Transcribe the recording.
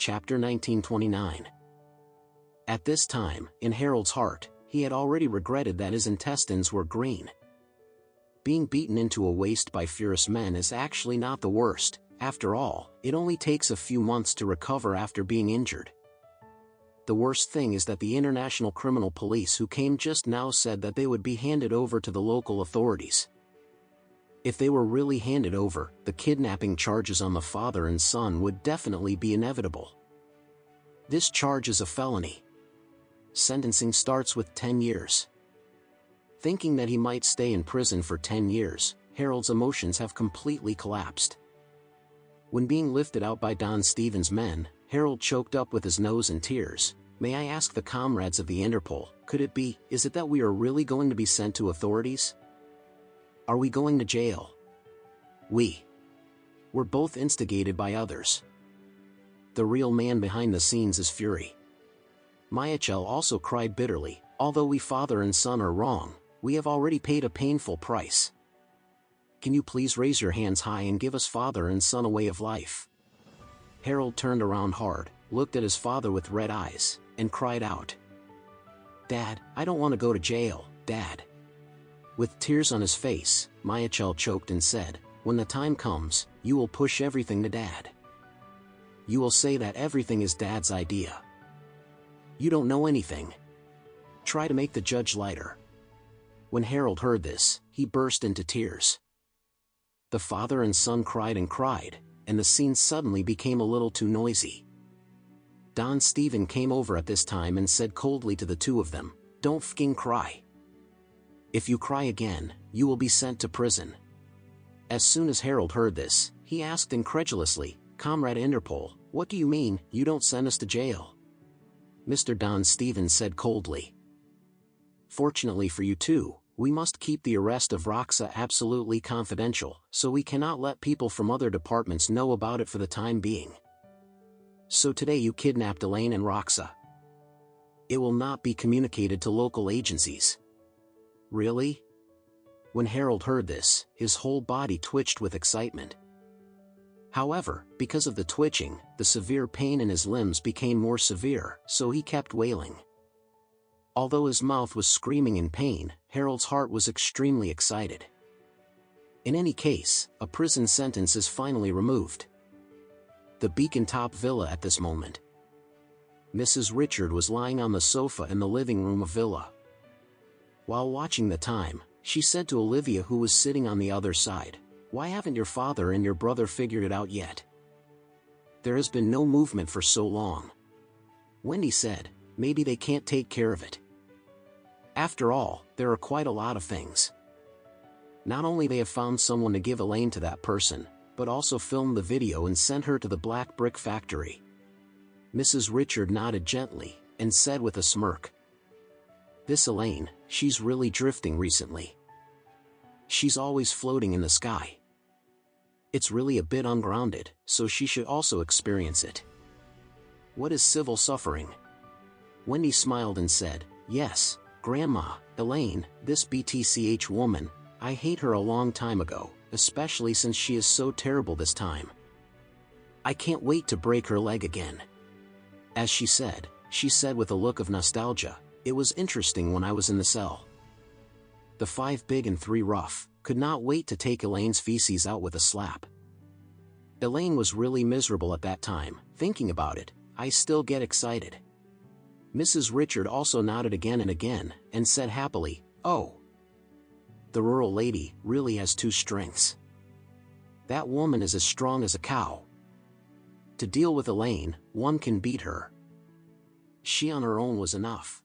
Chapter 1929. At this time, in Harold's heart, he had already regretted that his intestines were green. Being beaten into a waste by furious men is actually not the worst. After all, it only takes a few months to recover after being injured. The worst thing is that the International Criminal Police who came just now said that they would be handed over to the local authorities. If they were really handed over, the kidnapping charges on the father and son would definitely be inevitable. This charge is a felony. Sentencing starts with 10 years. Thinking that he might stay in prison for 10 years, Harold's emotions have completely collapsed. When being lifted out by Don Stevens' men, Harold choked up with his nose in tears. "May I ask the comrades of the Interpol, is it that we are really going to be sent to authorities? Are we going to jail? We were both instigated by others." The real man behind the scenes is fury. Michael also cried bitterly, "Although we father and son are wrong, we have already paid a painful price. Can you please raise your hands high and give us father and son a way of life?" Harold turned around hard, looked at his father with red eyes, and cried out, "Dad, I don't want to go to jail, Dad." With tears on his face, Michael choked and said, "When the time comes, you will push everything to Dad. You will say that everything is Dad's idea. You don't know anything. Try to make the judge lighter." When Harold heard this, he burst into tears. The father and son cried and cried, and the scene suddenly became a little too noisy. Don Steven came over at this time and said coldly to the two of them, "Don't fking cry. If you cry again, you will be sent to prison." As soon as Harold heard this, he asked incredulously, "Comrade Interpol, what do you mean, you don't send us to jail?" Mr. Don Stevens said coldly, "Fortunately for you two, we must keep the arrest of Roxa absolutely confidential, so we cannot let people from other departments know about it for the time being. So today you kidnapped Elaine and Roxa. It will not be communicated to local agencies." "Really?" When Harold heard this, his whole body twitched with excitement. However, because of the twitching, the severe pain in his limbs became more severe, so he kept wailing. Although his mouth was screaming in pain, Harold's heart was extremely excited. In any case, a prison sentence is finally removed. The Beacon Top Villa at this moment. Mrs. Richard was lying on the sofa in the living room of Villa. While watching the time, she said to Olivia, who was sitting on the other side, "Why haven't your father and your brother figured it out yet? There has been no movement for so long." Wendy said, "Maybe they can't take care of it. After all, there are quite a lot of things. Not only they have found someone to give Elaine to that person, but also filmed the video and sent her to the black brick factory." Mrs. Richard nodded gently, and said with a smirk, "This Elaine, she's really drifting recently. She's always floating in the sky. It's really a bit ungrounded, so she should also experience it. What is civil suffering?" Wendy smiled and said, "Yes, Grandma, Elaine, this BTCH woman, I hate her a long time ago, especially since she is so terrible this time. I can't wait to break her leg again." As she said with a look of nostalgia, "It was interesting when I was in the cell. The 5 big and 3 rough could not wait to take Elaine's feces out with a slap. Elaine was really miserable at that time. Thinking about it, I still get excited." Mrs. Richard also nodded again and again, and said happily, "Oh, the rural lady really has 2 strengths. That woman is as strong as a cow. To deal with Elaine, one can beat her. She on her own was enough."